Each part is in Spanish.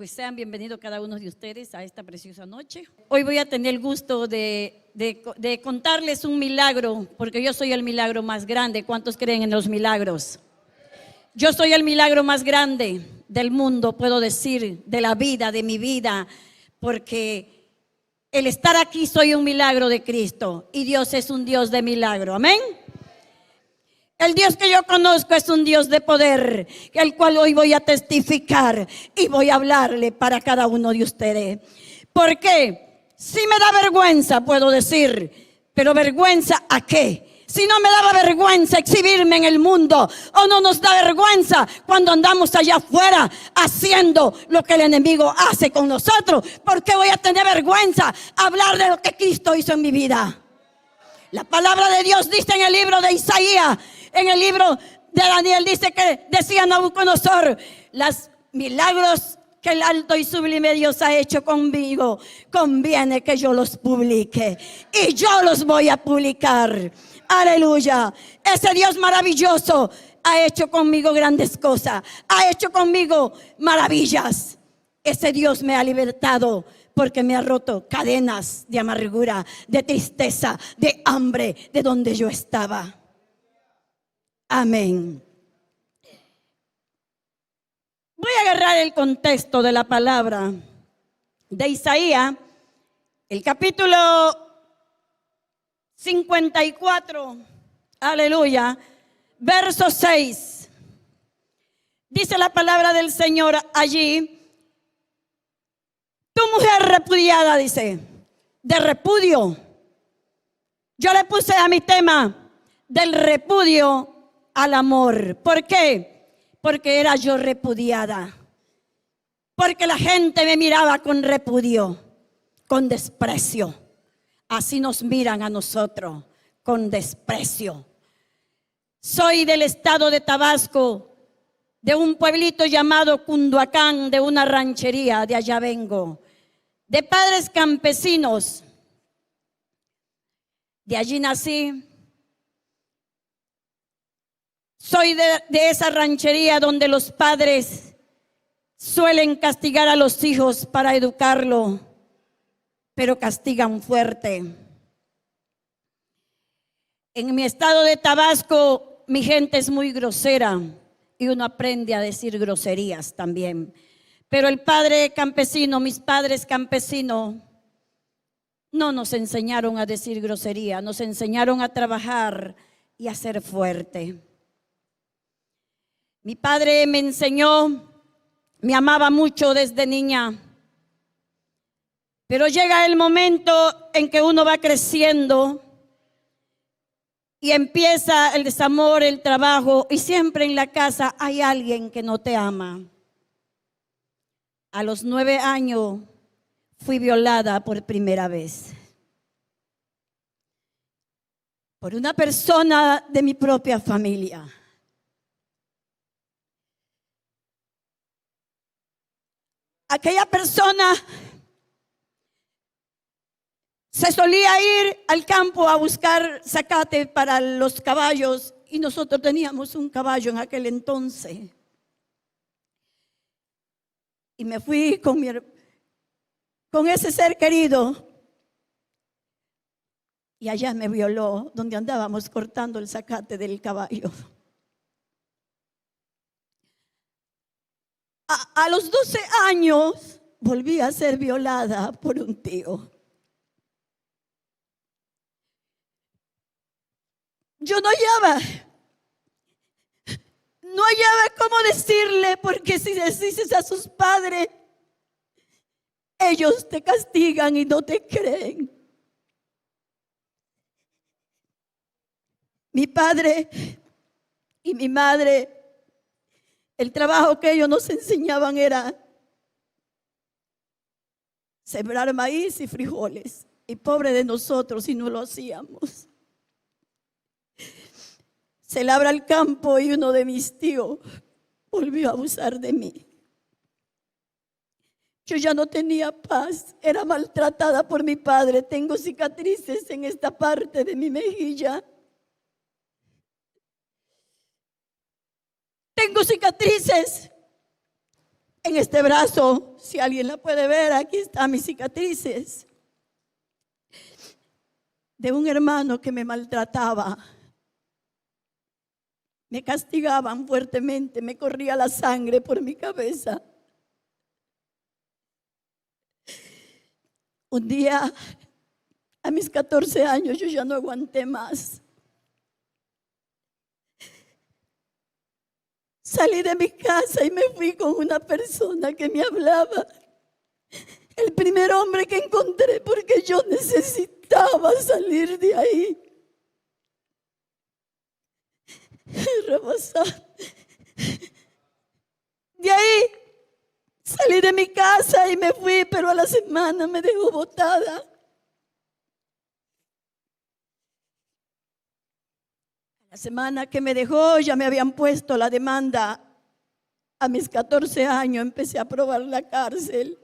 Pues sean bienvenidos cada uno de ustedes a esta preciosa noche. Hoy voy a tener el gusto de contarles un milagro, porque yo soy el milagro más grande. ¿Cuántos creen en los milagros? Yo soy el milagro más grande del mundo, puedo decir, de la vida, de mi vida, porque el estar aquí soy un milagro de Cristo y Dios es un Dios de milagro. Amén. El Dios que yo conozco es un Dios de poder, el cual hoy voy a testificar y voy a hablarle para cada uno de ustedes. Porque si me da vergüenza, puedo decir, pero ¿vergüenza a qué? Si no me daba vergüenza exhibirme en el mundo, o no nos da vergüenza cuando andamos allá afuera haciendo lo que el enemigo hace con nosotros, ¿por qué voy a tener vergüenza hablar de lo que Cristo hizo en mi vida? La palabra de Dios dice en el libro de Isaías, en el libro de Daniel, dice que decía Nabucodonosor, los milagros que el alto y sublime Dios ha hecho conmigo, conviene que yo los publique. Y yo los voy a publicar. Aleluya. Ese Dios maravilloso ha hecho conmigo grandes cosas. Ha hecho conmigo maravillas. Ese Dios me ha libertado, porque me ha roto cadenas de amargura, de tristeza, de hambre, de donde yo estaba. Amén. Voy a agarrar el contexto de la palabra de Isaías, el capítulo 54, aleluya, verso 6. Dice la palabra del Señor allí: tu mujer repudiada, dice, de repudio. Yo le puse a mi tema del repudio al amor. ¿Por qué? Porque era yo repudiada. Porque la gente me miraba con repudio, con desprecio. Así nos miran a nosotros, con desprecio. Soy del estado de Tabasco, de un pueblito llamado Cunduacán, de una ranchería, de allá vengo, de padres campesinos. De allí nací. Soy de esa ranchería donde los padres suelen castigar a los hijos para educarlo, pero castigan fuerte. En mi estado de Tabasco, mi gente es muy grosera y uno aprende a decir groserías también. Pero el padre campesino, mis padres campesinos, no nos enseñaron a decir grosería, nos enseñaron a trabajar y a ser fuerte. Mi padre me enseñó, me amaba mucho desde niña, pero llega el momento en que uno va creciendo y empieza el desamor, el trabajo, y siempre en la casa hay alguien que no te ama. A los 9 años fui violada por primera vez por una persona de mi propia familia. Aquella persona se solía ir al campo a buscar zacate para los caballos, y nosotros teníamos un caballo en aquel entonces. Y me fui con ese ser querido, y allá me violó donde andábamos cortando el zacate del caballo. A los 12 años volví a ser violada por un tío. Yo no hallaba cómo decirle, porque si le dices a sus padres, ellos te castigan y no te creen. Mi padre y mi madre, el trabajo que ellos nos enseñaban era sembrar maíz y frijoles. Y pobre de nosotros si no lo hacíamos. Se labra el campo y uno de mis tíos volvió a abusar de mí. Yo ya no tenía paz, era maltratada por mi padre. Tengo cicatrices en esta parte de mi mejilla. Tengo cicatrices En este brazo, si alguien la puede ver, aquí están mis cicatrices de un hermano que me maltrataba. Me castigaban fuertemente, me corría la sangre por mi cabeza. Un día, a mis 14 años, yo ya no aguanté más. Salí de mi casa y me fui con una persona que me hablaba. El primer hombre que encontré, porque yo necesitaba salir de ahí. De ahí salí de mi casa y me fui, pero a la semana me dejó botada. La semana que me dejó ya me habían puesto la demanda. A mis 14 años empecé a probar la cárcel.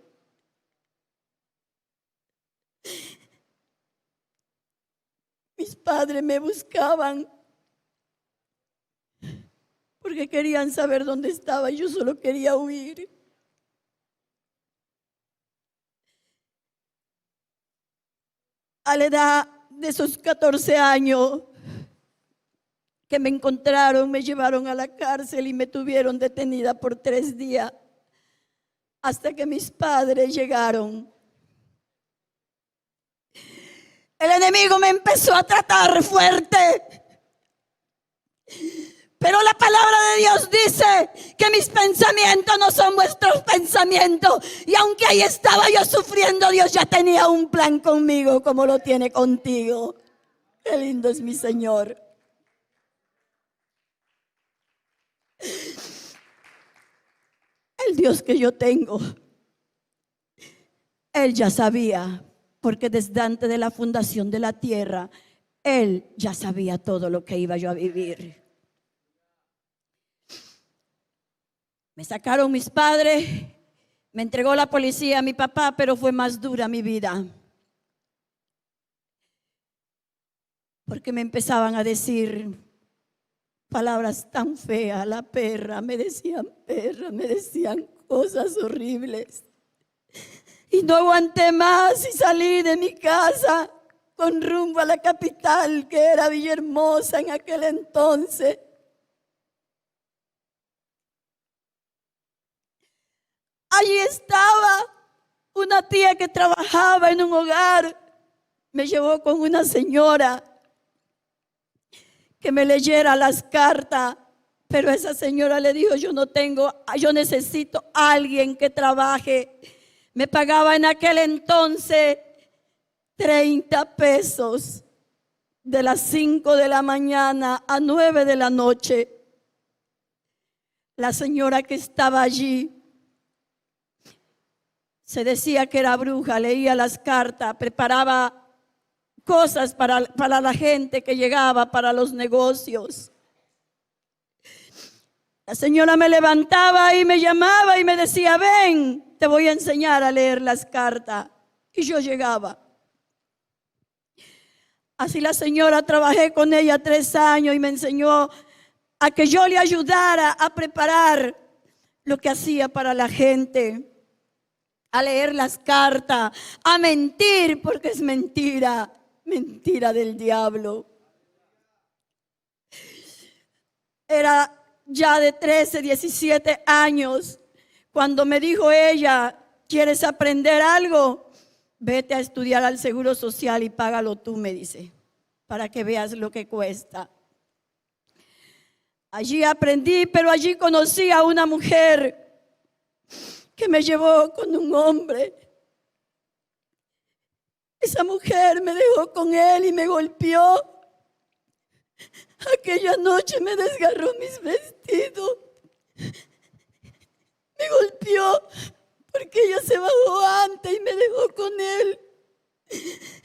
Mis padres me buscaban porque querían saber dónde estaba. Yo solo quería huir. A la edad de esos 14 años que me encontraron, me llevaron a la cárcel y me tuvieron detenida por 3 días hasta que mis padres llegaron. El enemigo me empezó a tratar fuerte, pero la palabra de Dios dice que mis pensamientos no son vuestros pensamientos. Y aunque ahí estaba yo sufriendo, Dios ya tenía un plan conmigo como lo tiene contigo. Qué lindo es mi Señor. El Dios que yo tengo, Él ya sabía, porque desde antes de la fundación de la tierra, Él ya sabía todo lo que iba yo a vivir. Me sacaron mis padres, me entregó la policía a mi papá, pero fue más dura mi vida. Porque me empezaban a decir palabras tan feas, la perra, me decían cosas horribles. Y no aguanté más y salí de mi casa con rumbo a la capital, que era Villahermosa en aquel entonces. Allí estaba una tía que trabajaba en un hogar. Me llevó con una señora que me leyera las cartas, pero esa señora le dijo: yo necesito a alguien que trabaje. Me pagaba en aquel entonces 30 pesos de las 5 de la mañana a 9 de la noche. La señora que estaba allí se decía que era bruja, leía las cartas, preparaba cosas para la gente que llegaba, para los negocios. La señora me levantaba y me llamaba y me decía: ven, te voy a enseñar a leer las cartas. Y yo llegaba. Así la señora, trabajé con ella 3 años y me enseñó a que yo le ayudara a preparar lo que hacía para la gente, a leer las cartas, a mentir, porque es mentira, mentira del diablo. Era ya de 13, 17 años cuando me dijo ella: ¿quieres aprender algo? Vete a estudiar al Seguro Social y págalo tú, me dice, para que veas lo que cuesta. Allí aprendí, pero allí conocí a una mujer que me llevó con un hombre. Esa mujer me dejó con él y me golpeó. Aquella noche me desgarró mis vestidos. Me golpeó porque ella se bajó antes y me dejó con él.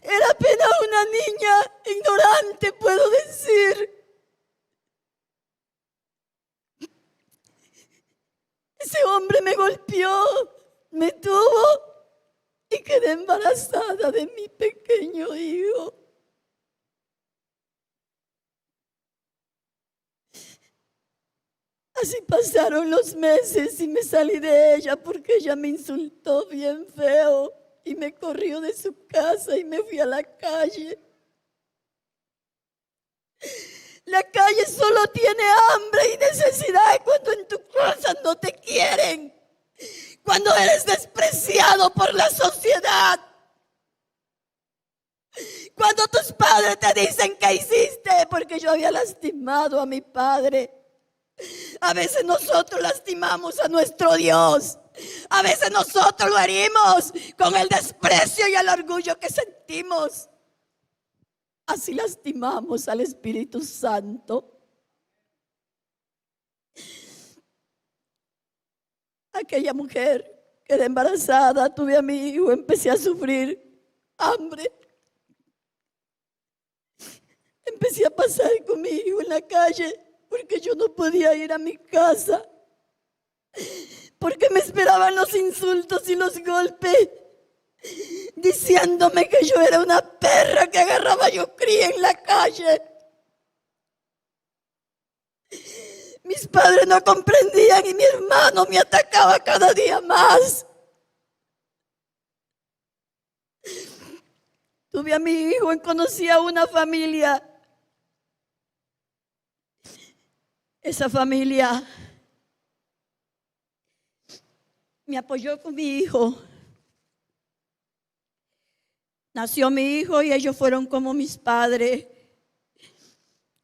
Era apenas una niña ignorante, puedo decir. Ese hombre me golpeó, me tuvo y quedé embarazada de mi pequeño hijo. Así pasaron los meses y me salí de ella porque ella me insultó bien feo y me corrió de su casa y me fui a la calle. La calle solo tiene hambre y necesidad cuando en tu casa no te quieren, cuando eres despreciado por la sociedad, cuando tus padres te dicen que hiciste, porque yo había lastimado a mi padre. A veces nosotros lastimamos a nuestro Dios. A veces nosotros lo herimos con el desprecio y el orgullo que sentimos. Así lastimamos al Espíritu Santo. Aquella mujer quedé embarazada, tuve a mi hijo, empecé a sufrir hambre. Empecé a pasar con mi hijo en la calle porque yo no podía ir a mi casa, porque me esperaban los insultos y los golpes, diciéndome que yo era una perra que agarraba yo cría en la calle. Mis padres no comprendían y mi hermano me atacaba cada día más. Tuve a mi hijo y conocí a una familia. Esa familia me apoyó con mi hijo. Nació mi hijo y ellos fueron como mis padres.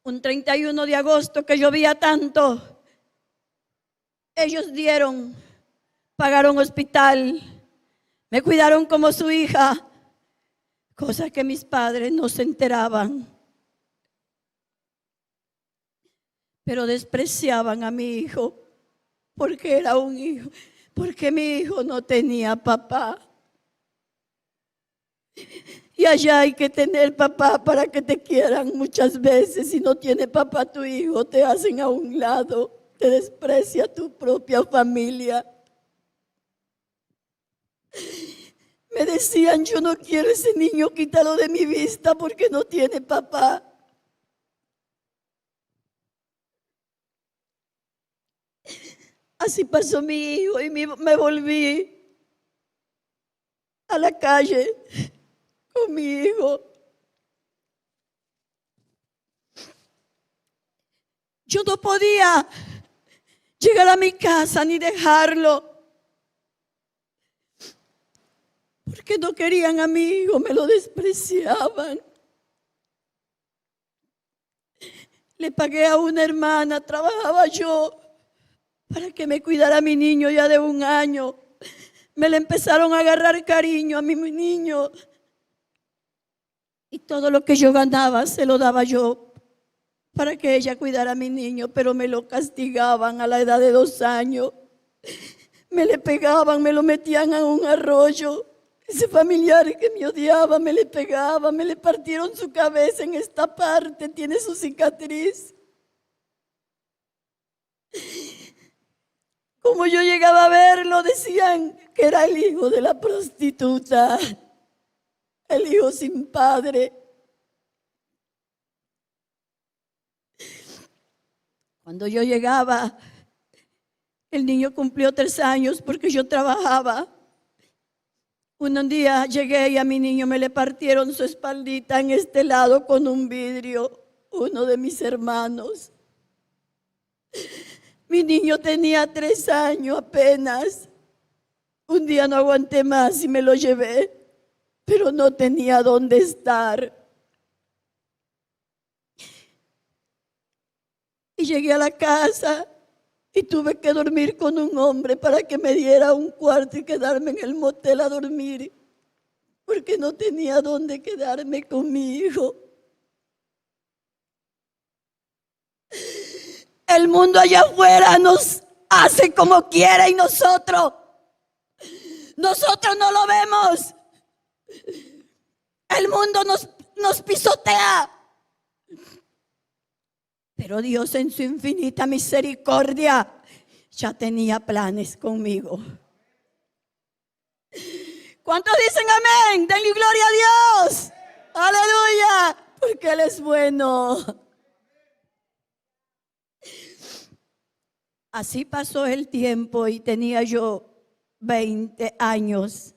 Un 31 de agosto que llovía tanto, ellos pagaron hospital, me cuidaron como su hija, cosa que mis padres no se enteraban. Pero despreciaban a mi hijo porque era un hijo, porque mi hijo no tenía papá. Y allá hay que tener papá para que te quieran muchas veces. Si no tiene papá tu hijo, te hacen a un lado, te desprecia tu propia familia. Me decían, yo no quiero ese niño, quítalo de mi vista porque no tiene papá. Así pasó mi hijo y me volví a la calle con mi hijo. Yo no podía llegar a mi casa ni dejarlo, porque no querían a mi hijo, me lo despreciaban. Le pagué a una hermana, trabajaba yo, para que me cuidara a mi niño ya de 1 año. Me le empezaron a agarrar cariño a mi niño. Y todo lo que yo ganaba se lo daba yo para que ella cuidara a mi niño, pero me lo castigaban a la edad de 2 años. Me le pegaban, me lo metían a un arroyo. Ese familiar que me odiaba me le pegaba, me le partieron su cabeza en esta parte, tiene su cicatriz. Como yo llegaba a verlo, decían que era el hijo de la prostituta, el hijo sin padre. Cuando yo llegaba, el niño cumplió 3 años porque yo trabajaba. Un día llegué y a mi niño me le partieron su espaldita en este lado con un vidrio, uno de mis hermanos. Mi niño tenía 3 años apenas. Un día no aguanté más y me lo llevé, pero no tenía dónde estar. Y llegué a la casa y tuve que dormir con un hombre para que me diera un cuarto y quedarme en el motel a dormir, porque no tenía dónde quedarme con mi hijo. El mundo allá afuera nos hace como quiere y nosotros no lo vemos. El mundo nos pisotea. Pero Dios en su infinita misericordia ya tenía planes conmigo. ¿Cuántos dicen amén? Denle gloria a Dios. Aleluya. Porque Él es bueno. Así pasó el tiempo y tenía yo 20 años.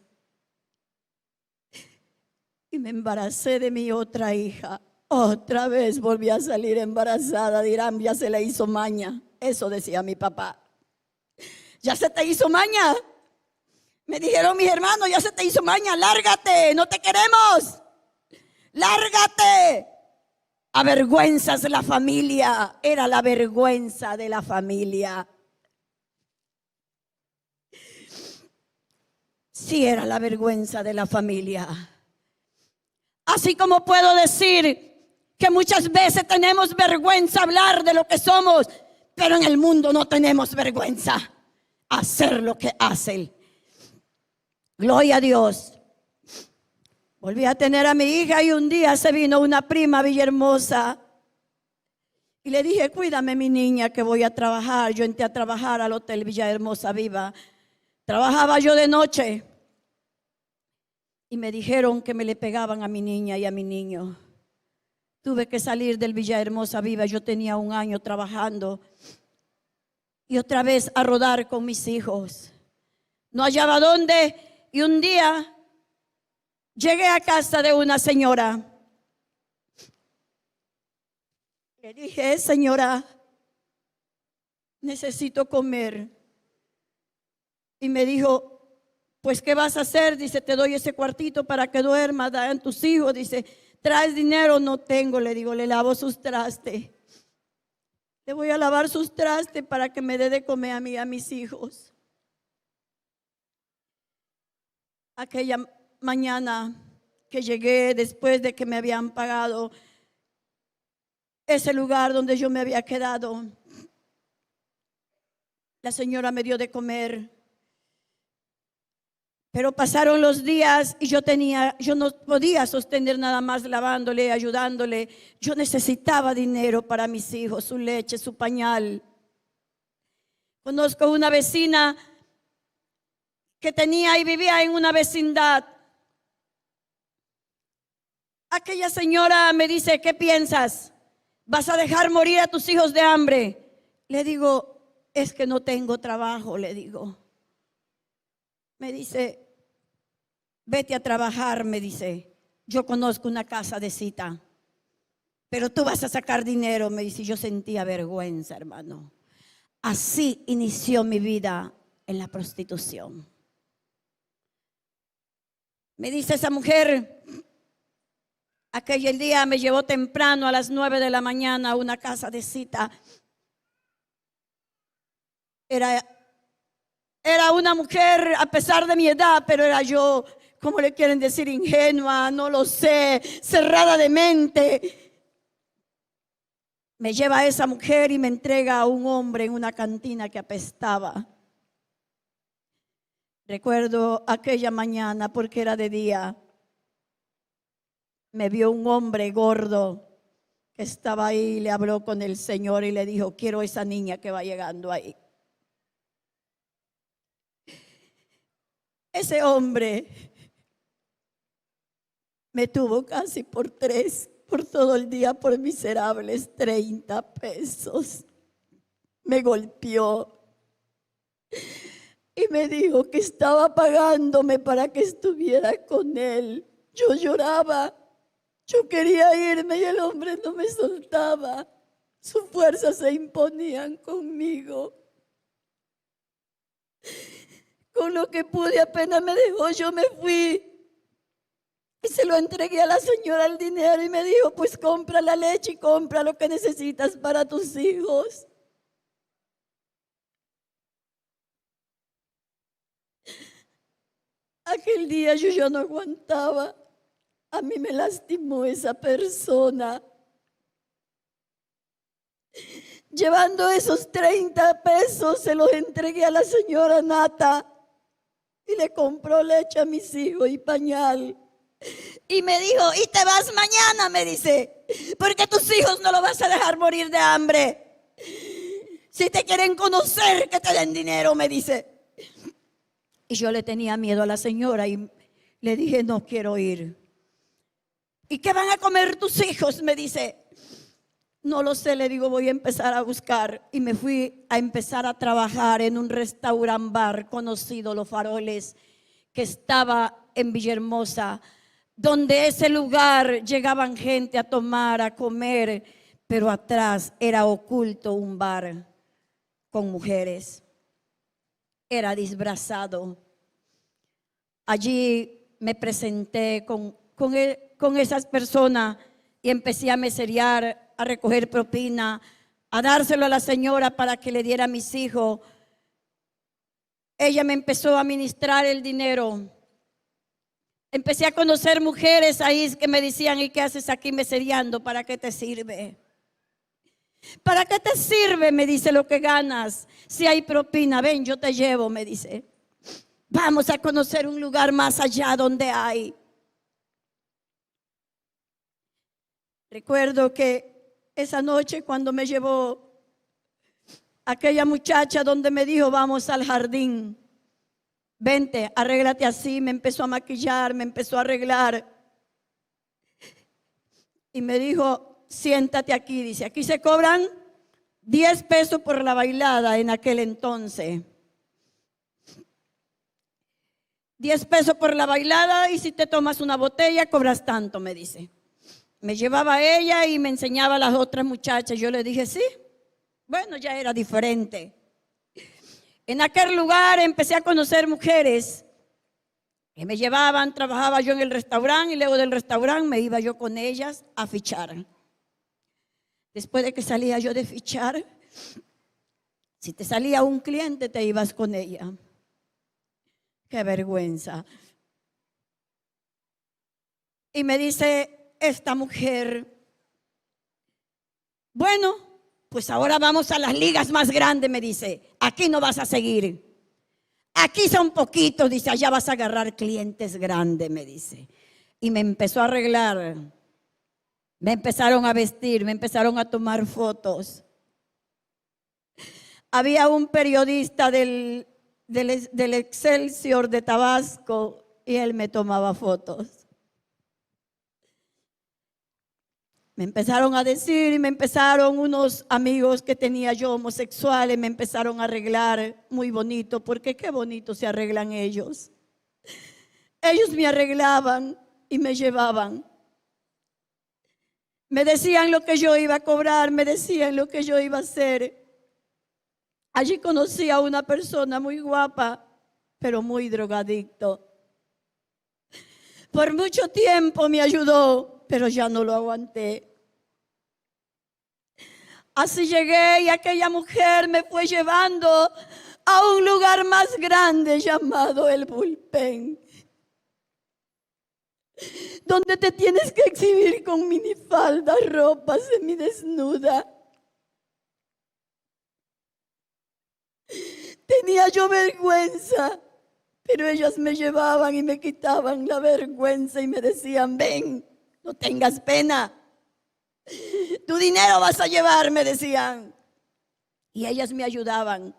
Y me embaracé de mi otra hija. Otra vez volví a salir embarazada. Dirán, ya se le hizo maña. Eso decía mi papá. Ya se te hizo maña. Me dijeron mis hermanos, ya se te hizo maña. Lárgate, no te queremos. Lárgate. Avergüenzas la familia. Era la vergüenza de la familia. Sí, era la vergüenza de la familia. Así como puedo decir que muchas veces tenemos vergüenza hablar de lo que somos, pero en el mundo no tenemos vergüenza hacer lo que hacen. Gloria a Dios. Volví a tener a mi hija y un día se vino una prima a Villahermosa y le dije, cuídame mi niña que voy a trabajar. Yo entré a trabajar al Hotel Villahermosa Viva. Trabajaba yo de noche. Y me dijeron que me le pegaban a mi niña y a mi niño. Tuve que salir del Villahermosa Viva. Yo tenía 1 año trabajando. Y otra vez a rodar con mis hijos. No hallaba dónde. Y un día llegué a casa de una señora. Le dije, señora, necesito comer. Y me dijo, pues, ¿qué vas a hacer? Dice, te doy ese cuartito para que duermas, da en tus hijos. Dice, ¿traes dinero? No tengo. Le digo, le lavo sus trastes. Le voy a lavar sus trastes para que me dé de comer a mí y a mis hijos. Aquella mañana que llegué después de que me habían pagado ese lugar donde yo me había quedado, la señora me dio de comer. Pero pasaron los días y yo no podía sostener nada más lavándole, ayudándole. Yo necesitaba dinero para mis hijos, su leche, su pañal. Conozco una vecina que tenía y vivía en una vecindad. Aquella señora me dice, ¿qué piensas? ¿Vas a dejar morir a tus hijos de hambre? Le digo, es que no tengo trabajo, le digo. Me dice, vete a trabajar, me dice. Yo conozco una casa de cita, pero tú vas a sacar dinero, me dice. Yo sentía vergüenza, hermano. Así inició mi vida en la prostitución. Me dice esa mujer, aquel día me llevó temprano a las 9 de la mañana a una casa de cita. Era una mujer, a pesar de mi edad, pero era yo, ¿cómo le quieren decir? Ingenua, no lo sé, cerrada de mente. Me lleva a esa mujer y me entrega a un hombre en una cantina que apestaba. Recuerdo aquella mañana porque era de día. Me vio un hombre gordo que estaba ahí, le habló con el Señor y le dijo, quiero esa niña que va llegando ahí. Ese hombre me tuvo casi por todo el día por miserables 30 pesos. Me golpeó y me dijo que estaba pagándome para que estuviera con él. Yo lloraba, yo quería irme y el hombre no me soltaba. Sus fuerzas se imponían conmigo. Con lo que pude, apenas me dejó, yo me fui. Y se lo entregué a la señora el dinero y me dijo, pues compra la leche y compra lo que necesitas para tus hijos. Aquel día yo ya no aguantaba. A mí me lastimó esa persona. Llevando esos 30 pesos se los entregué a la señora Nata y le compró leche a mis hijos y pañal. Y me dijo, y te vas mañana, me dice, porque tus hijos no los vas a dejar morir de hambre. Si te quieren conocer, que te den dinero, me dice. Y yo le tenía miedo a la señora y le dije, no quiero ir. ¿Y qué van a comer tus hijos? Me dice. No lo sé, le digo, voy a empezar a buscar. Y me fui a empezar a trabajar en un restaurant bar conocido, Los Faroles, que estaba en Villahermosa, donde ese lugar llegaban gente a tomar, a comer, pero atrás era oculto un bar con mujeres. Era disfrazado. Allí me presenté con esas personas y empecé a meserear, a recoger propina, a dárselo a la señora para que le diera a mis hijos. Ella me empezó a ministrar el dinero. Empecé a conocer mujeres ahí que me decían, ¿y qué haces aquí mesereando? ¿Para qué te sirve? ¿Para qué te sirve? Me dice, lo que ganas. Si hay propina, ven, yo te llevo, me dice. Vamos a conocer un lugar más allá donde hay. Recuerdo que esa noche cuando me llevó aquella muchacha donde me dijo, vamos al jardín. Vente, arréglate así. Me empezó a maquillar, me empezó a arreglar. Y me dijo, siéntate aquí. Dice, aquí se cobran 10 pesos por la bailada en aquel entonces. 10 pesos por la bailada y si te tomas una botella cobras tanto, me dice. Me llevaba a ella y me enseñaba a las otras muchachas. Yo le dije, sí. Bueno, ya era diferente. En aquel lugar empecé a conocer mujeres que me llevaban, trabajaba yo en el restaurante y luego del restaurante me iba yo con ellas a fichar. Después de que salía yo de fichar, si te salía un cliente te ibas con ella. Qué vergüenza. Y me dice esta mujer, bueno, pues ahora vamos a las ligas más grandes, me dice. Aquí no vas a seguir. Aquí son poquitos, dice, allá vas a agarrar clientes grandes, me dice. Y me empezó a arreglar. Me empezaron a vestir, me empezaron a tomar fotos. Había un periodista del Excelsior de Tabasco y él me tomaba fotos. Me empezaron a decir y me empezaron unos amigos que tenía yo homosexuales, me empezaron a arreglar muy bonito, porque qué bonito se arreglan ellos. Ellos me arreglaban y me llevaban. Me decían lo que yo iba a cobrar, me decían lo que yo iba a hacer. Allí conocí a una persona muy guapa, pero muy drogadicto. Por mucho tiempo me ayudó, pero ya no lo aguanté. Así llegué y aquella mujer me fue llevando a un lugar más grande llamado el bullpen, donde te tienes que exhibir con minifalda, ropa semidesnuda. Tenía yo vergüenza, pero ellas me llevaban y me quitaban la vergüenza y me decían, ven, no tengas pena. Tu dinero vas a llevar, me decían. Y ellas me ayudaban.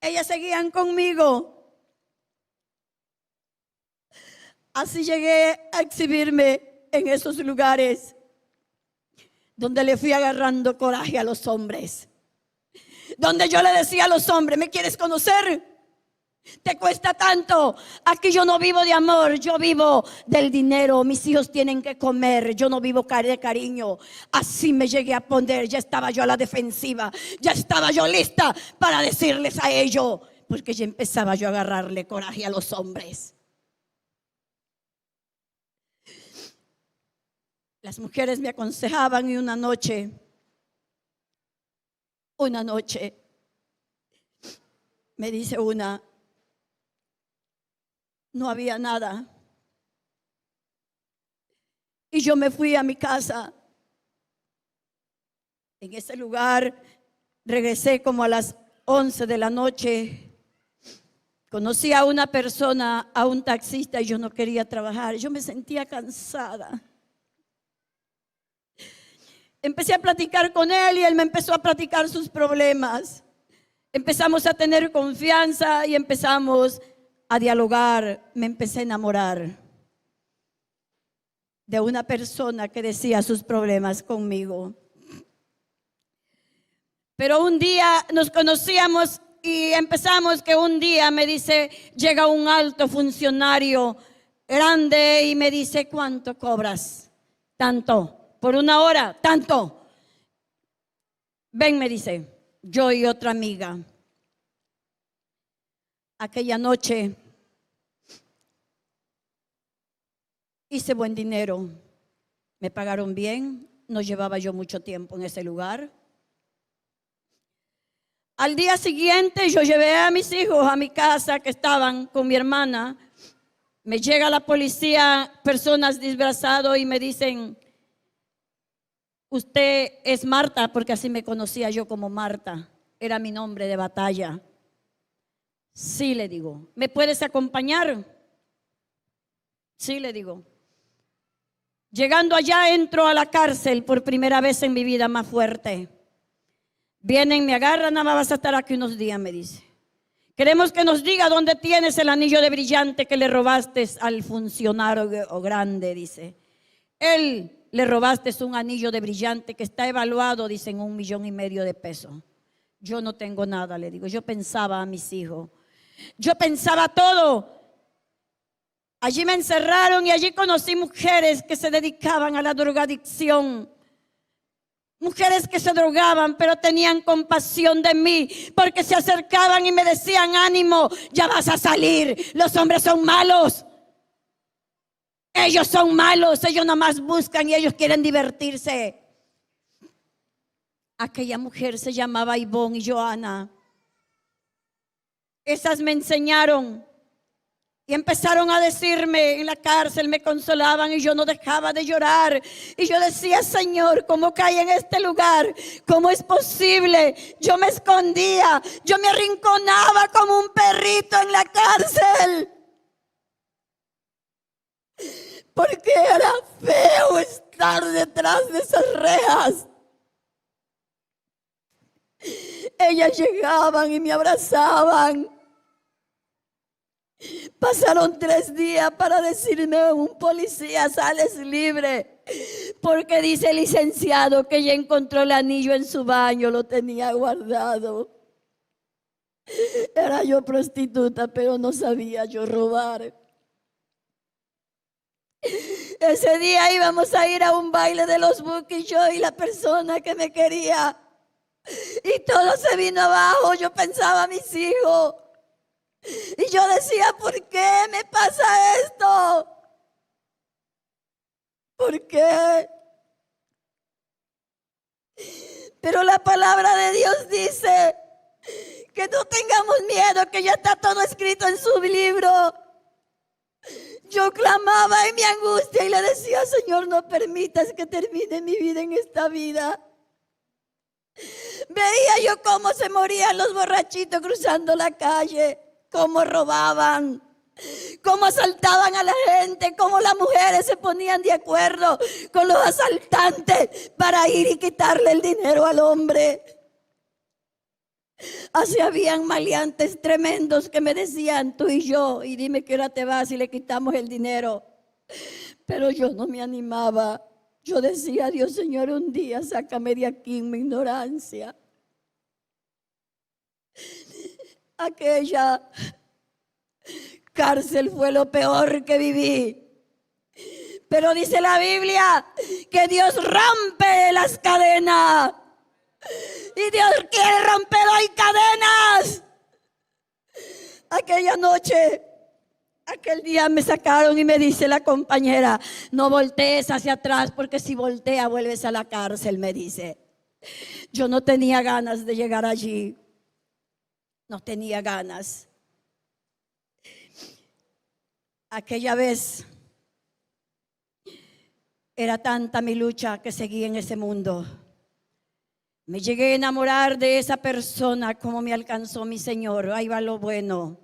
Ellas seguían conmigo. Así llegué a exhibirme en esos lugares donde le fui agarrando coraje a los hombres. Donde yo le decía a los hombres, ¿me quieres conocer? Te cuesta tanto. Aquí yo no vivo de amor, yo vivo del dinero. Mis hijos tienen que comer, yo no vivo de cariño. Así me llegué a poner, ya estaba yo a la defensiva, ya estaba yo lista para decirles a ellos, porque ya empezaba yo a agarrarle coraje a los hombres. Las mujeres me aconsejaban y una noche me dice una, no había nada. Y yo me fui a mi casa. En ese lugar regresé como a las 11 de la noche. Conocí a una persona, a un taxista, y yo no quería trabajar. Yo me sentía cansada. Empecé a platicar con él y él me empezó a platicar sus problemas. Empezamos a tener confianza y empezamos a dialogar. Me empecé a enamorar de una persona que decía sus problemas conmigo. Pero un día nos conocíamos y empezamos que un día me dice, llega un alto funcionario grande y me dice, ¿cuánto cobras? Tanto. ¿Por una hora? Tanto. Ven, me dice, yo y otra amiga. Aquella noche hice buen dinero, me pagaron bien, no llevaba yo mucho tiempo en ese lugar. Al día siguiente yo llevé a mis hijos a mi casa que estaban con mi hermana. Me llega la policía, personas disfrazados y me dicen, usted es Marta, porque así me conocía yo como Marta, era mi nombre de batalla. Sí, le digo, ¿me puedes acompañar? Sí, le digo. Llegando allá entro a la cárcel por primera vez en mi vida más fuerte. Vienen, me agarran, nada más vas a estar aquí unos días, me dice. Queremos que nos diga dónde tienes el anillo de brillante que le robaste al funcionario grande, dice. Él le robaste un anillo de brillante que está evaluado, dice, en 1,5 millones de pesos. Yo no tengo nada, le digo. Yo pensaba a mis hijos. Yo pensaba todo. Allí me encerraron y allí conocí mujeres que se dedicaban a la drogadicción. Mujeres que se drogaban, pero tenían compasión de mí, porque se acercaban y me decían, ánimo, ya vas a salir. Los hombres son malos. Ellos son malos, ellos nomás buscan y ellos quieren divertirse. Aquella mujer se llamaba Ivonne y Joana. Esas me enseñaron. Y empezaron a decirme en la cárcel, me consolaban y yo no dejaba de llorar. Y yo decía, Señor, ¿cómo caí en este lugar? ¿Cómo es posible? Yo me escondía, yo me arrinconaba como un perrito en la cárcel. Porque era feo estar detrás de esas rejas. Ellas llegaban y me abrazaban. Pasaron 3 días para decirme, un policía, sales libre, porque dice el licenciado que ya encontró el anillo en su baño, lo tenía guardado. Era yo prostituta, pero no sabía yo robar. Ese día íbamos a ir a un baile de los Buki, yo y la persona que me quería, y todo se vino abajo. Yo pensaba a mis hijos. Y yo decía, ¿por qué me pasa esto? ¿Por qué? Pero la palabra de Dios dice que no tengamos miedo, que ya está todo escrito en su libro. Yo clamaba en mi angustia y le decía, Señor, no permitas que termine mi vida en esta vida. Veía yo cómo se morían los borrachitos cruzando la calle. Cómo robaban, cómo asaltaban a la gente, cómo las mujeres se ponían de acuerdo con los asaltantes para ir y quitarle el dinero al hombre. Así habían maleantes tremendos que me decían, tú y yo, y dime qué hora te vas y le quitamos el dinero. Pero yo no me animaba. Yo decía, Dios, Señor, un día sácame de aquí en mi ignorancia. Aquella cárcel fue lo peor que viví. Pero dice la Biblia que Dios rompe las cadenas. Y Dios quiere romper hoy cadenas. Aquella noche, aquel día me sacaron y me dice la compañera, no voltees hacia atrás porque si voltea vuelves a la cárcel, me dice. Yo no tenía ganas de llegar allí. No tenía ganas. Aquella vez era tanta mi lucha que seguí en ese mundo. Me llegué a enamorar de esa persona como me alcanzó mi Señor. Ahí va lo bueno.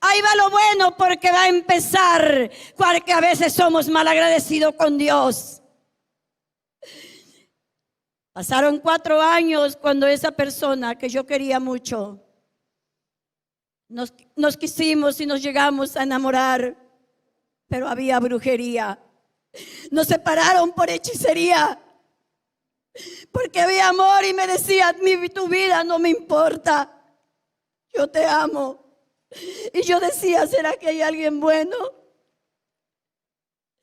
Ahí va lo bueno, porque va a empezar, porque a veces somos malagradecidos con Dios. Pasaron 4 años cuando esa persona que yo quería mucho, nos quisimos y nos llegamos a enamorar, pero había brujería. Nos separaron por hechicería. Porque había amor y me decía, tu vida no me importa. Yo te amo. Y yo decía, ¿será que hay alguien bueno?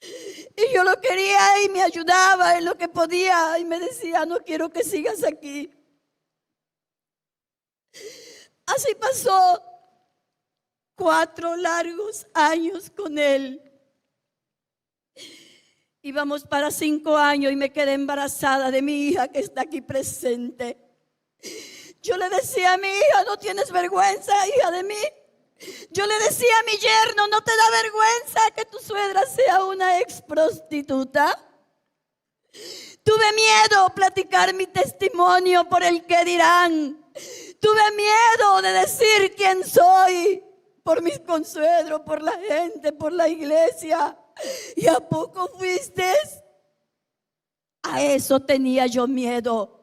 Y yo lo quería y me ayudaba en lo que podía. Y me decía, no quiero que sigas aquí. Así pasó 4 largos años con él. Íbamos para 5 años y me quedé embarazada de mi hija que está aquí presente. Yo le decía a mi hija, ¿no tienes vergüenza, hija de mí? Yo le decía a mi yerno, ¿no te da vergüenza que tu suegra sea una ex prostituta? Tuve miedo a platicar mi testimonio por el que dirán. Tuve miedo de decir quién soy por mis consuegros, por la gente, por la iglesia. ¿Y a poco fuiste? A eso tenía yo miedo.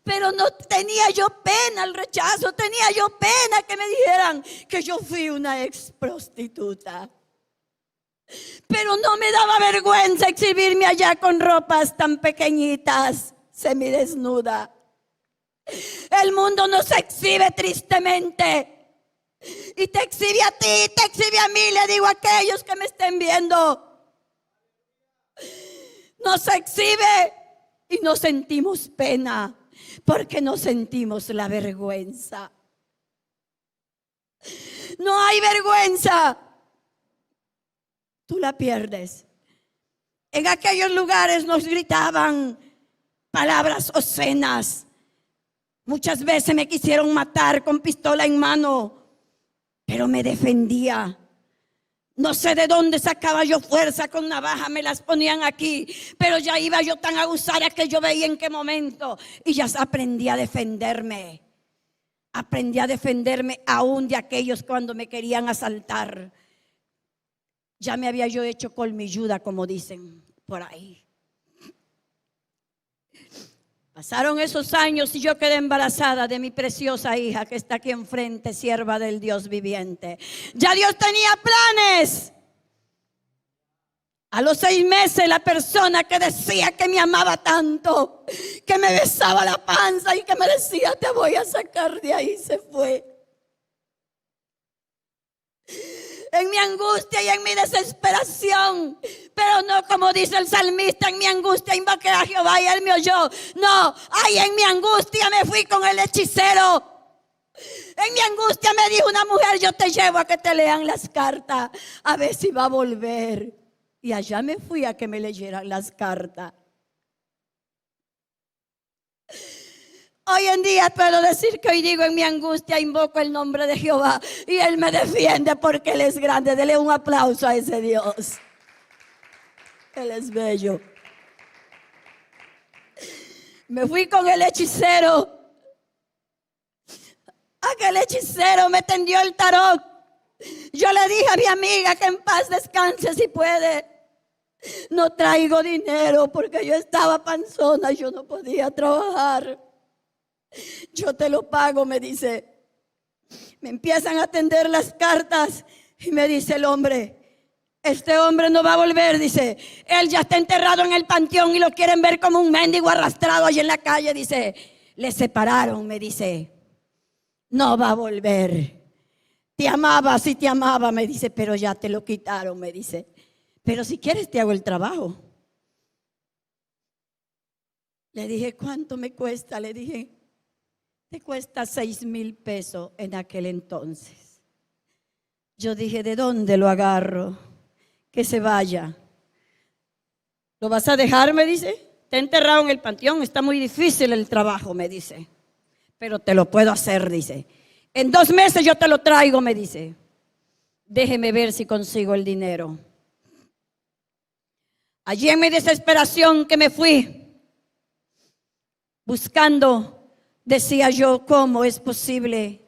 Pero no tenía yo pena al rechazo, tenía yo pena que me dijeran que yo fui una ex prostituta. Pero no me daba vergüenza exhibirme allá con ropas tan pequeñitas, semidesnuda. El mundo nos exhibe tristemente. Y te exhibe a ti, te exhibe a mí, le digo a aquellos que me estén viendo. Nos exhibe y nos sentimos pena. Porque no sentimos la vergüenza. No hay vergüenza. Tú la pierdes. En aquellos lugares nos gritaban palabras obscenas. Muchas veces me quisieron matar con pistola en mano, pero me defendía. No sé de dónde sacaba yo fuerza, con navaja me las ponían aquí, pero ya iba yo tan aguzada que yo veía en qué momento. Y ya aprendí a defenderme. Aprendí a defenderme aún de aquellos cuando me querían asaltar. Ya me había yo hecho colmilluda, como dicen por ahí. Pasaron esos años y yo quedé embarazada de mi preciosa hija que está aquí enfrente, sierva del Dios viviente. Ya Dios tenía planes. A los 6 meses la persona que decía que me amaba tanto, que me besaba la panza y que me decía te voy a sacar de ahí, se fue. En mi angustia y en mi desesperación, pero no como dice el salmista, en mi angustia invoqué a Jehová y él me oyó. No, ahí en mi angustia me fui con el hechicero. En mi angustia me dijo una mujer, yo te llevo a que te lean las cartas, a ver si va a volver. Y allá me fui a que me leyeran las cartas. Hoy en día puedo decir que hoy digo en mi angustia invoco el nombre de Jehová y Él me defiende porque Él es grande. Dele un aplauso a ese Dios. Él es bello. Me fui con el hechicero. Aquel hechicero me tendió el tarot. Yo le dije a mi amiga que en paz descanse si puede. No traigo dinero porque yo estaba panzona y yo no podía trabajar. Yo te lo pago, me dice. Me empiezan a tender las cartas y me dice el hombre, este hombre no va a volver, dice. Él ya está enterrado en el panteón y lo quieren ver como un mendigo arrastrado allí en la calle, dice. Le separaron, me dice. No va a volver. Te amaba, sí te amaba, me dice, pero ya te lo quitaron, me dice. Pero si quieres te hago el trabajo. Le dije, ¿cuánto me cuesta? Le dije, te cuesta 6,000 pesos en aquel entonces. Yo dije, ¿de dónde lo agarro? Que se vaya. ¿Lo vas a dejar? Me dice. Está enterrado en el panteón, está muy difícil el trabajo, me dice. Pero te lo puedo hacer, dice. En 2 meses yo te lo traigo, me dice. Déjeme ver si consigo el dinero. Allí en mi desesperación que me fui, buscando, decía yo, ¿cómo es posible?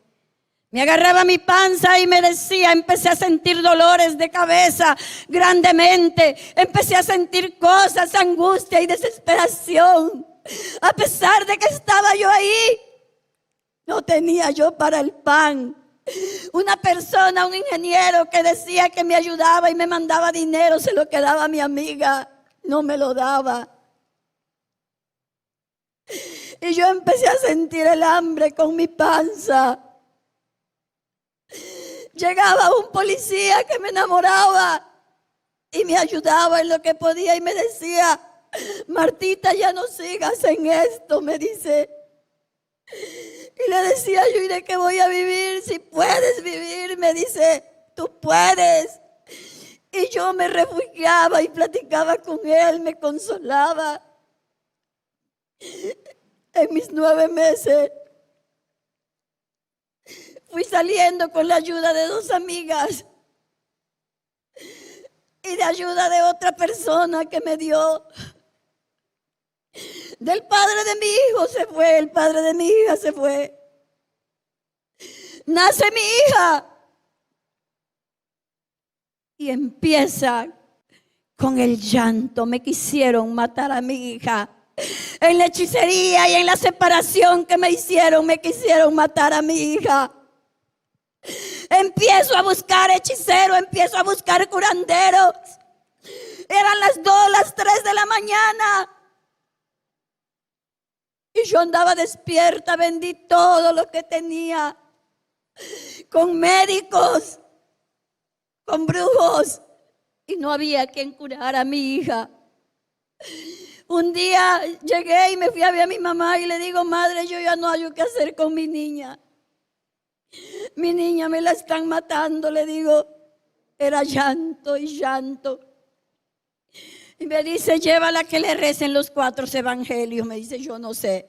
Me agarraba mi panza y me decía, empecé a sentir dolores de cabeza grandemente. Empecé a sentir cosas, angustia y desesperación. A pesar de que estaba yo ahí, no tenía yo para el pan. Una persona, un ingeniero que decía que me ayudaba y me mandaba dinero, se lo quedaba a mi amiga, no me lo daba. Y yo empecé a sentir el hambre con mi panza. Llegaba un policía que me enamoraba y me ayudaba en lo que podía y me decía: Martita, ya no sigas en esto, me dice. Y le decía yo: ¿y de qué voy a vivir? Si puedes vivir, me dice, tú puedes. Y yo me refugiaba y platicaba con él, me consolaba. En mis 9 meses fui saliendo con la ayuda de 2 amigas y de ayuda de otra persona que me dio. Del padre de mi hijo se fue, el padre de mi hija se fue. Nace mi hija y empieza con el llanto. Me quisieron matar a mi hija. En la hechicería y en la separación que me hicieron, me quisieron matar a mi hija. Empiezo a buscar hechiceros, empiezo a buscar curanderos. Eran las 2, las 3 de la mañana. Y yo andaba despierta, vendí todo lo que tenía. Con médicos, con brujos. Y no había quien curara a mi hija. Un día llegué y me fui a ver a mi mamá y le digo: madre, yo ya no hallo qué hacer con mi niña. Mi niña me la están matando, le digo. Era llanto y llanto. Y me dice: llévala que le recen los 4 evangelios. Me dice: yo no sé.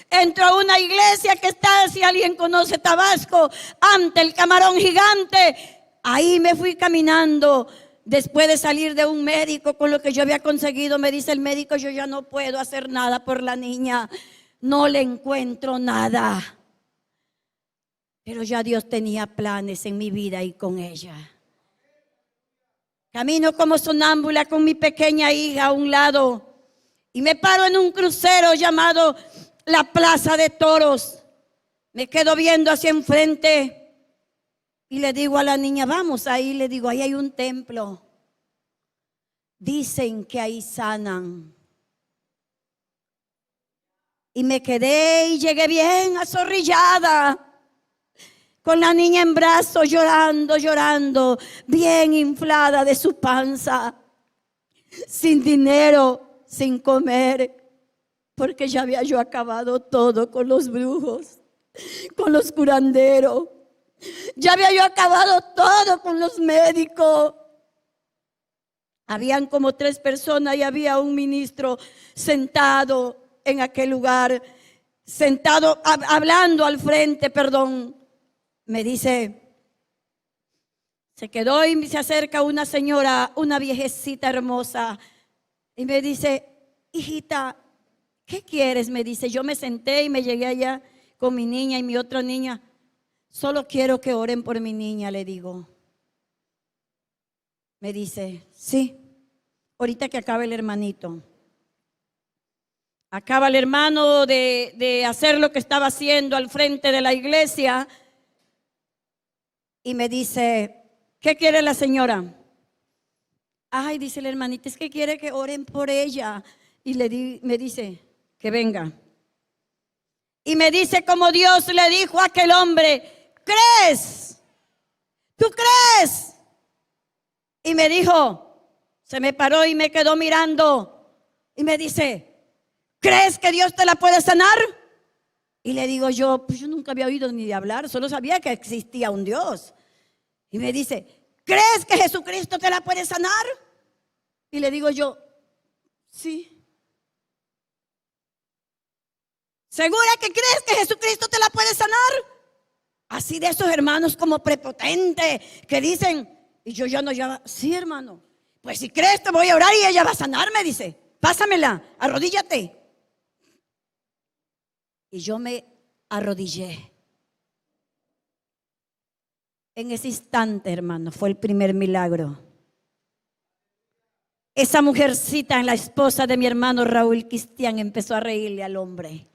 Entro a una iglesia que está, si alguien conoce Tabasco, ante el Camarón Gigante. Ahí me fui caminando. Después de salir de un médico con lo que yo había conseguido, me dice el médico: yo ya no puedo hacer nada por la niña. No le encuentro nada. Pero ya Dios tenía planes en mi vida y con ella. Camino como sonámbula con mi pequeña hija a un lado y me paro en un crucero llamado la Plaza de Toros. Me quedo viendo hacia enfrente y le digo a la niña: vamos ahí. Le digo: ahí hay un templo. Dicen que ahí sanan. Y me quedé y llegué bien azorrillada, con la niña en brazos, llorando, llorando, bien inflada de su panza, sin dinero, sin comer, porque ya había yo acabado todo con los brujos, con los curanderos. Ya había yo acabado todo con los médicos. Habían como 3 personas y había un ministro sentado en aquel lugar, sentado, hablando al frente, perdón. Me dice, se quedó y se acerca una señora, una viejecita hermosa, y me dice: hijita, ¿qué quieres? Me dice. Yo me senté y me llegué allá con mi niña y mi otra niña. Solo quiero que oren por mi niña, le digo. Me dice: sí, ahorita que acabe el hermanito. Acaba el hermano de hacer lo que estaba haciendo al frente de la iglesia. Y me dice: ¿qué quiere la señora? Ay, dice la hermanita, es que quiere que oren por ella. Y me dice: que venga. Y me dice como Dios le dijo a aquel hombre: ¿crees? ¿Tú crees? Y me dijo, se me paró y me quedó mirando. Y me dice: ¿crees que Dios te la puede sanar? Y le digo yo: pues yo nunca había oído ni de hablar, solo sabía que existía un Dios. Y me dice: ¿crees que Jesucristo te la puede sanar? Y le digo yo: sí. ¿Segura que crees que Jesucristo te la puede sanar? Así de esos hermanos como prepotentes que dicen, y yo ya no, ya, sí, hermano, pues si crees te voy a orar y ella va a sanar, me dice. Pásamela, arrodíllate. Y yo me arrodillé. En ese instante, hermano, fue el primer milagro. Esa mujercita, la esposa de mi hermano Raúl Cristian, empezó a reírle al hombre.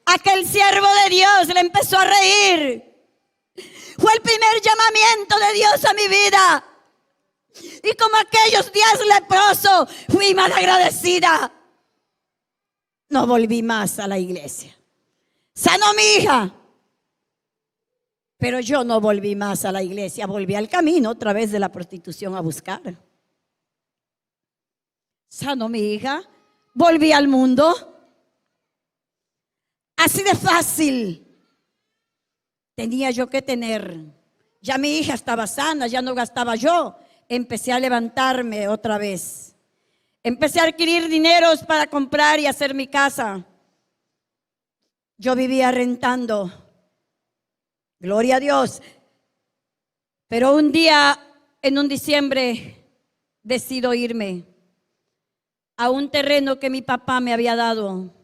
Aquel siervo de Dios le empezó a reír. Fue el primer llamamiento de Dios a mi vida. Y como aquellos días leprosos, fui malagradecida. No volví más a la iglesia. Sanó mi hija. Pero yo no volví más a la iglesia. Volví al camino otra vez de la prostitución a buscar. Sanó mi hija. Volví al mundo. Así de fácil tenía yo que tener. Ya mi hija estaba sana, ya no gastaba yo. Empecé a levantarme otra vez. Empecé a adquirir dineros para comprar y hacer mi casa. Yo vivía rentando. Gloria a Dios. Pero un día, en un diciembre, decido irme a un terreno que mi papá me había dado.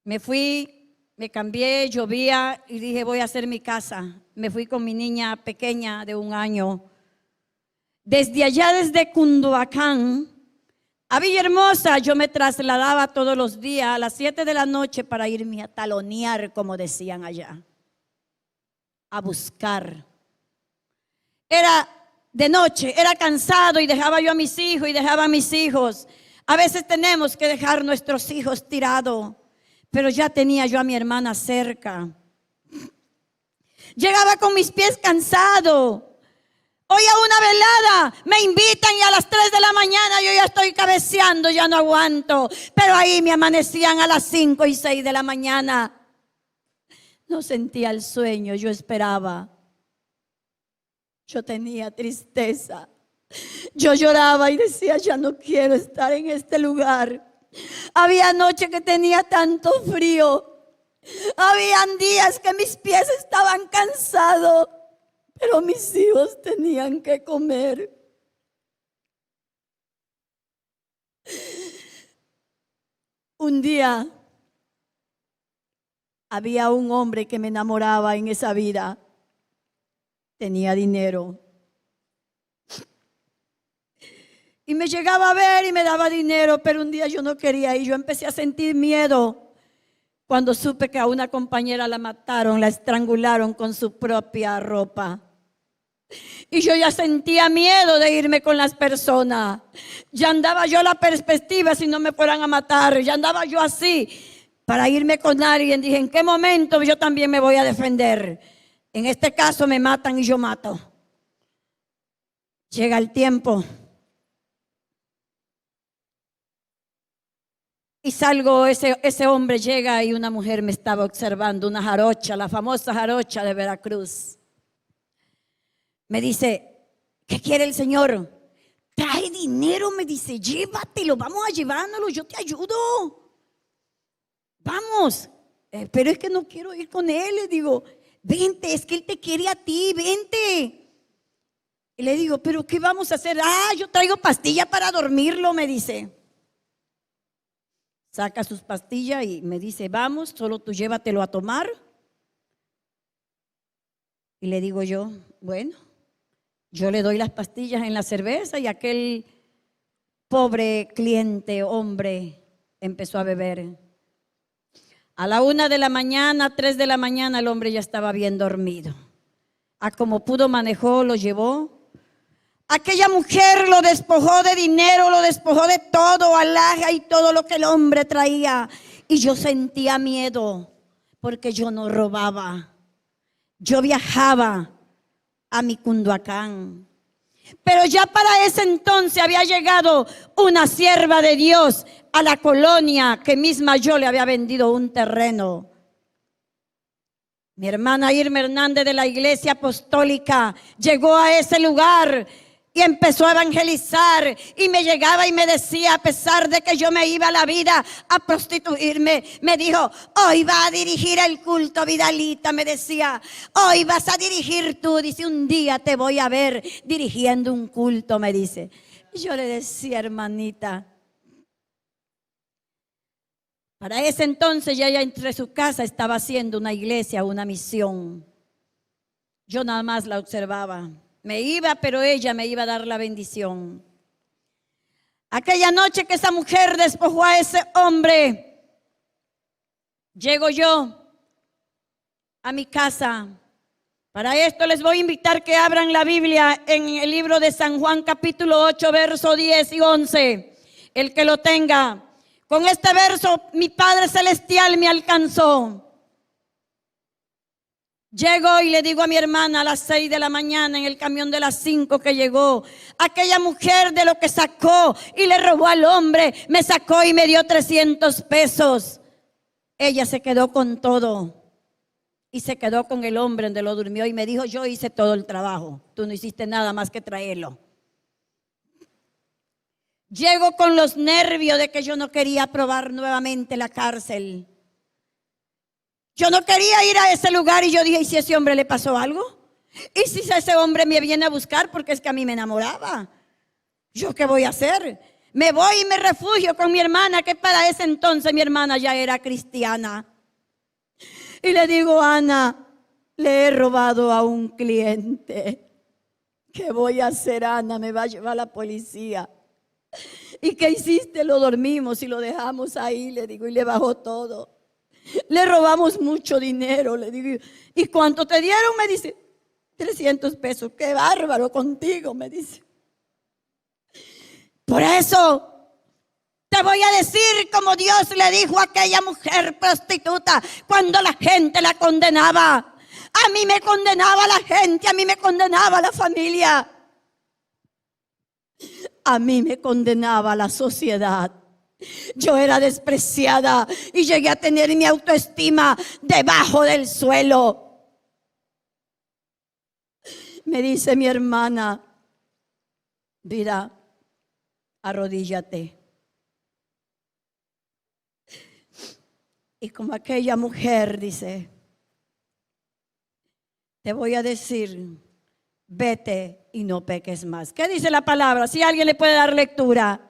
Me fui, me cambié, llovía y dije, voy a hacer mi casa. Me fui con mi niña pequeña de 1 año. Desde allá, desde Cunduacán a Villahermosa, yo me trasladaba todos los días a las 7 de la noche para irme a talonear, como decían allá, a buscar. Era de noche, era cansado y dejaba yo a mis hijos y dejaba a mis hijos. A veces tenemos que dejar nuestros hijos tirados, pero ya tenía yo a mi hermana cerca. Llegaba con mis pies cansados. Hoy a una velada me invitan y a las 3 de la mañana yo ya estoy cabeceando, ya no aguanto. Pero ahí me amanecían a las 5 y 6 de la mañana. No sentía el sueño, yo esperaba. Yo tenía tristeza. Yo lloraba y decía, ya no quiero estar en este lugar. Había noches que tenía tanto frío. Habían días que mis pies estaban cansados. Pero mis hijos tenían que comer. Un día había un hombre que me enamoraba en esa vida. Tenía dinero. Y me llegaba a ver y me daba dinero, pero un día yo no quería ir. Yo empecé a sentir miedo cuando supe que a una compañera la mataron, la estrangularon con su propia ropa. Y yo ya sentía miedo de irme con las personas. Ya andaba yo la perspectiva si no me fueran a matar. Ya andaba yo así para irme con alguien. Dije, ¿en qué momento yo también me voy a defender? En este caso me matan y yo mato. Llega el tiempo. Y salgo, ese hombre llega y una mujer me estaba observando, una jarocha, la famosa jarocha de Veracruz. Me dice, ¿qué quiere el señor? Trae dinero, me dice, llévatelo, vamos a llevárnoslo, yo te ayudo. Vamos, pero es que no quiero ir con él. Le digo, vente, es que él te quiere a ti, vente. Y le digo, ¿pero qué vamos a hacer? Yo traigo pastilla para dormirlo, me dice. Saca sus pastillas y me dice, vamos, solo tú llévatelo a tomar. Y le digo yo, bueno. Yo le doy las pastillas en la cerveza y aquel pobre cliente, hombre, empezó a beber. A la 1 de la mañana, 3 de la mañana, el hombre ya estaba bien dormido. Como pudo manejó, lo llevó. Aquella mujer lo despojó de dinero, lo despojó de todo, alhaja y todo lo que el hombre traía. Y yo sentía miedo porque yo no robaba. Yo viajaba a mi Cunduacán. Pero ya para ese entonces había llegado una sierva de Dios a la colonia que misma yo le había vendido un terreno. Mi hermana Irma Hernández de la Iglesia Apostólica llegó a ese lugar y empezó a evangelizar y me llegaba y me decía, a pesar de que yo me iba a la vida a prostituirme, me dijo, hoy va a dirigir el culto, Vidalita, me decía, hoy vas a dirigir tú, dice, un día te voy a ver dirigiendo un culto, me dice. Y yo le decía, hermanita, para ese entonces ya entre su casa estaba haciendo una iglesia, una misión. Yo nada más la observaba. Me iba, pero ella me iba a dar la bendición. Aquella noche que esa mujer despojó a ese hombre, llego yo a mi casa. Para esto les voy a invitar que abran la Biblia en el libro de San Juan capítulo 8, verso 10 y 11. El que lo tenga. Con este verso mi Padre Celestial me alcanzó. Llego y le digo a mi hermana a las 6 de la mañana en el camión de las 5 que llegó. Aquella mujer de lo que sacó y le robó al hombre, me sacó y me dio 300 pesos. Ella se quedó con todo. Y se quedó con el hombre donde lo durmió y me dijo, yo hice todo el trabajo. Tú no hiciste nada más que traerlo. Llego con los nervios de que yo no quería probar nuevamente la cárcel. Yo no quería ir a ese lugar y yo dije, ¿y si a ese hombre le pasó algo? ¿Y si ese hombre me viene a buscar? Porque es que a mí me enamoraba. ¿Yo qué voy a hacer? Me voy y me refugio con mi hermana, que para ese entonces mi hermana ya era cristiana. Y le digo, Ana, le he robado a un cliente. ¿Qué voy a hacer, Ana? Me va a llevar la policía. ¿Y qué hiciste? Lo dormimos y lo dejamos ahí, le digo, y le bajó todo. Le robamos mucho dinero, le digo. ¿Y cuánto te dieron? Me dice, 300 pesos. Qué bárbaro contigo, me dice. Por eso te voy a decir como Dios le dijo a aquella mujer prostituta cuando la gente la condenaba. A mí me condenaba la gente, a mí me condenaba la familia. A mí me condenaba la sociedad. Yo era despreciada y llegué a tener mi autoestima debajo del suelo. Me dice mi hermana, mira, arrodíllate. Y como aquella mujer dice, te voy a decir, vete y no peques más. ¿Qué dice la palabra? Si alguien le puede dar lectura.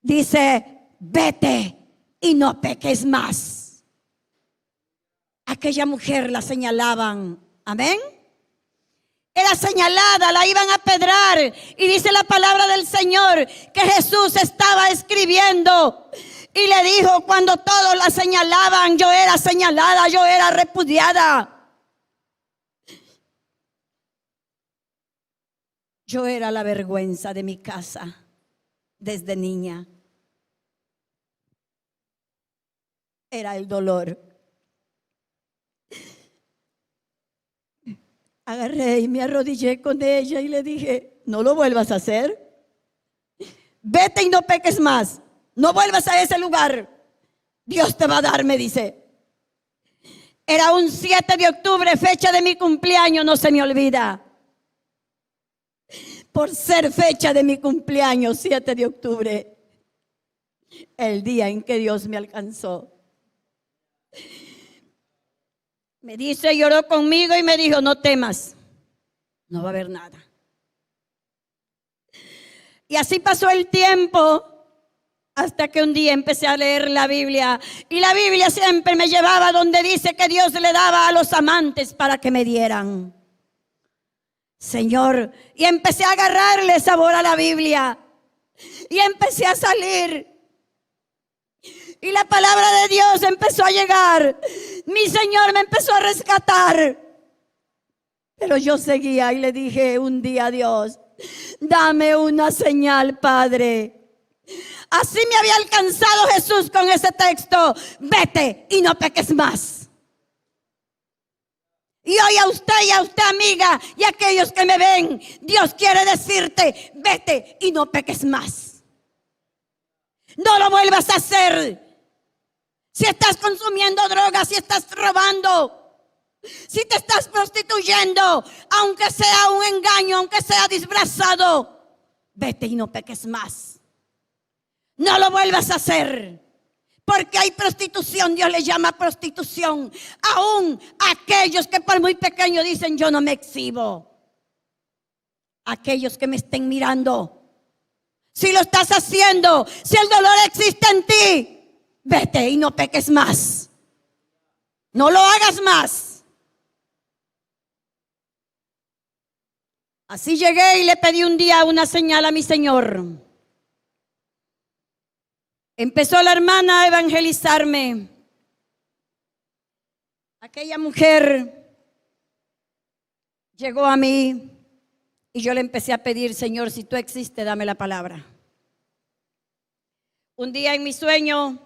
Dice, vete y no peques más. Aquella mujer la señalaban, amén. Era señalada, la iban a apedrear. Y dice la palabra del Señor que Jesús estaba escribiendo. Y le dijo, cuando todos la señalaban, yo era señalada, yo era repudiada. Yo era la vergüenza de mi casa desde niña. Era el dolor. Agarré y me arrodillé con ella y le dije, no lo vuelvas a hacer. Vete y no peques más. No vuelvas a ese lugar. Dios te va a dar, me dice. Era un 7 de octubre, fecha de mi cumpleaños, no se me olvida. Por ser fecha de mi cumpleaños, 7 de octubre, el día en que Dios me alcanzó. Me dice, lloró conmigo y me dijo, no temas, no va a haber nada. Y así pasó el tiempo. Hasta que un día empecé a leer la Biblia. Y la Biblia siempre me llevaba donde dice que Dios le daba a los amantes para que me dieran. Señor, y empecé a agarrarle sabor a la Biblia. Y empecé a salir. Y la palabra de Dios empezó a llegar. Mi Señor me empezó a rescatar. Pero yo seguía y le dije un día a Dios, dame una señal, Padre. Así me había alcanzado Jesús con ese texto. Vete y no peques más. Y hoy a usted amiga, y a aquellos que me ven, Dios quiere decirte, vete y no peques más. No lo vuelvas a hacer. Si estás consumiendo drogas, si estás robando, si te estás prostituyendo, aunque sea un engaño, aunque sea disfrazado, vete y no peques más. No lo vuelvas a hacer, porque hay prostitución, Dios le llama prostitución. Aún aquellos que por muy pequeños dicen, yo no me exhibo. Aquellos que me estén mirando, si lo estás haciendo, si el dolor existe en ti, vete y no peques más. No lo hagas más. Así llegué y le pedí un día una señal a mi Señor. Empezó la hermana a evangelizarme. Aquella mujer llegó a mí y yo le empecé a pedir, Señor, si tú existes, dame la palabra. Un día en mi sueño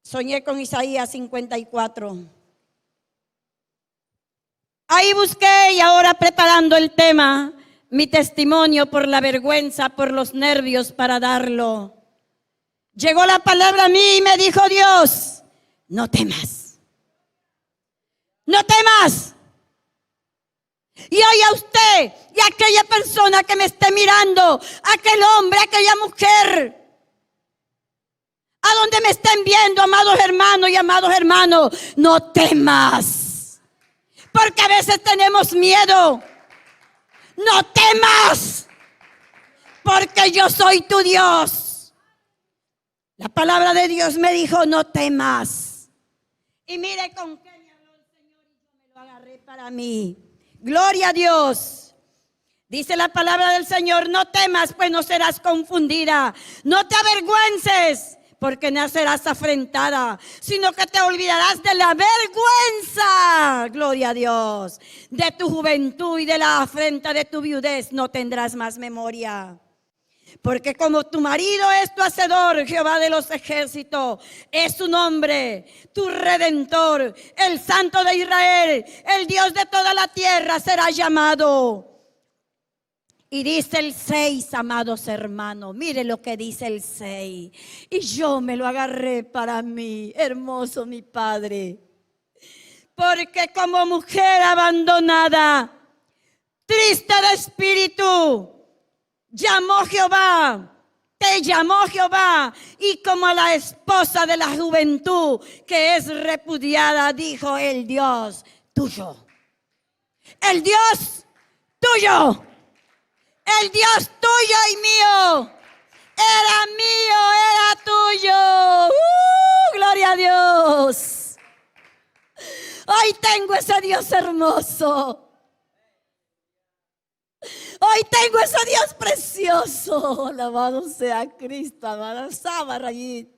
soñé con Isaías 54. Ahí busqué y ahora preparando el tema, mi testimonio por la vergüenza, por los nervios para darlo. Llegó la palabra a mí y me dijo Dios, no temas, no temas. Y hoy a usted y a aquella persona que me esté mirando, aquel hombre, aquella mujer, a donde me estén viendo, amados hermanos y amados hermanos, no temas. Porque a veces tenemos miedo. No temas, porque yo soy tu Dios. La palabra de Dios me dijo, no temas. Y mire con qué me habló el Señor y yo me lo agarré para mí. Gloria a Dios. Dice la palabra del Señor, no temas, pues no serás confundida. No te avergüences, porque no serás afrentada, sino que te olvidarás de la vergüenza, gloria a Dios, de tu juventud y de la afrenta de tu viudez no tendrás más memoria. Porque como tu marido es tu hacedor, Jehová de los ejércitos, es su nombre, tu redentor, el Santo de Israel, el Dios de toda la tierra será llamado. Y dice el 6, amados hermanos, mire lo que dice el 6. Y yo me lo agarré para mí, hermoso mi Padre. Porque como mujer abandonada, triste de espíritu, llamó Jehová, te llamó Jehová. Y como a la esposa de la juventud que es repudiada, dijo el Dios tuyo. El Dios tuyo. El Dios tuyo y mío, era mío, era tuyo. Gloria a Dios. Hoy tengo ese Dios hermoso. Hoy tengo ese Dios precioso. Alabado sea Cristo, amada Sabarayit.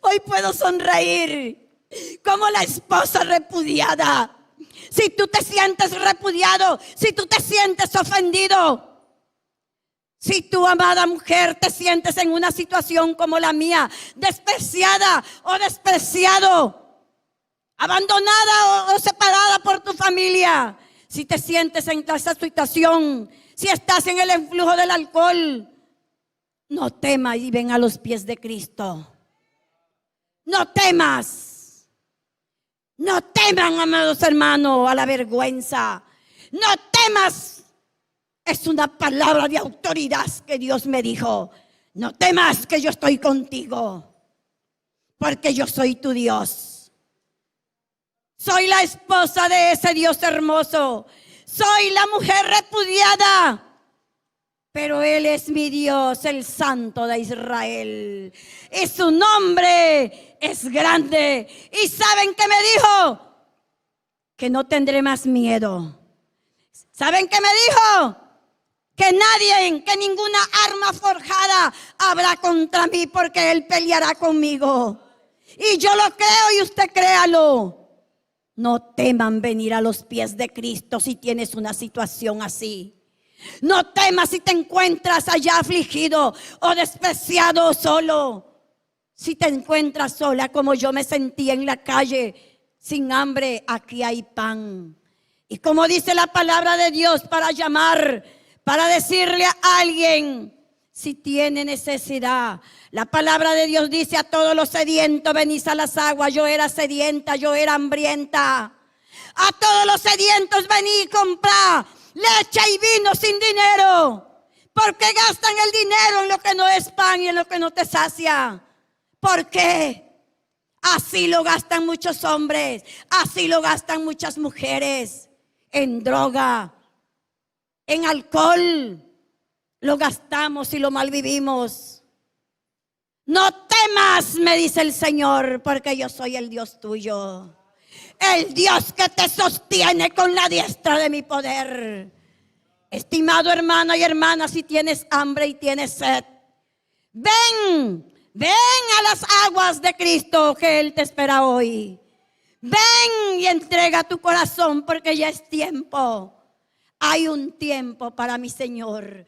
Hoy puedo sonreír como la esposa repudiada. Si tú te sientes repudiado, si tú te sientes ofendido, si tú, amada mujer, te sientes en una situación como la mía, despreciada o despreciado, abandonada o separada por tu familia, si te sientes en esa situación, si estás en el influjo del alcohol, no temas y ven a los pies de Cristo. No temas. No teman, amados hermanos, a la vergüenza. No temas. Es una palabra de autoridad que Dios me dijo. No temas, que yo estoy contigo, porque yo soy tu Dios. Soy la esposa de ese Dios hermoso. Soy la mujer repudiada, pero Él es mi Dios, el Santo de Israel. Y su nombre es grande. ¿Y saben qué me dijo? Que no tendré más miedo. ¿Saben qué me dijo? Que nadie, que ninguna arma forjada habrá contra mí, porque Él peleará conmigo. Y yo lo creo y usted créalo. No teman venir a los pies de Cristo si tienes una situación así. No temas si te encuentras allá afligido o despreciado o solo. Si te encuentras sola como yo me sentí en la calle sin hambre, aquí hay pan. Y como dice la palabra de Dios, para llamar, para decirle a alguien si tiene necesidad. La palabra de Dios dice: a todos los sedientos venís a las aguas. Yo era sedienta, yo era hambrienta. A todos los sedientos vení y comprá leche y vino sin dinero. ¿Por qué gastan el dinero en lo que no es pan y en lo que no te sacia? ¿Por qué? Así lo gastan muchos hombres, así lo gastan muchas mujeres, en droga, en alcohol. Lo gastamos y lo malvivimos. No temas, me dice el Señor, porque yo soy el Dios tuyo. El Dios que te sostiene con la diestra de mi poder. Estimado hermano y hermana, si tienes hambre y tienes sed, ven Ven a las aguas de Cristo, que Él te espera hoy. Ven y entrega tu corazón porque ya es tiempo. Hay un tiempo para mi Señor.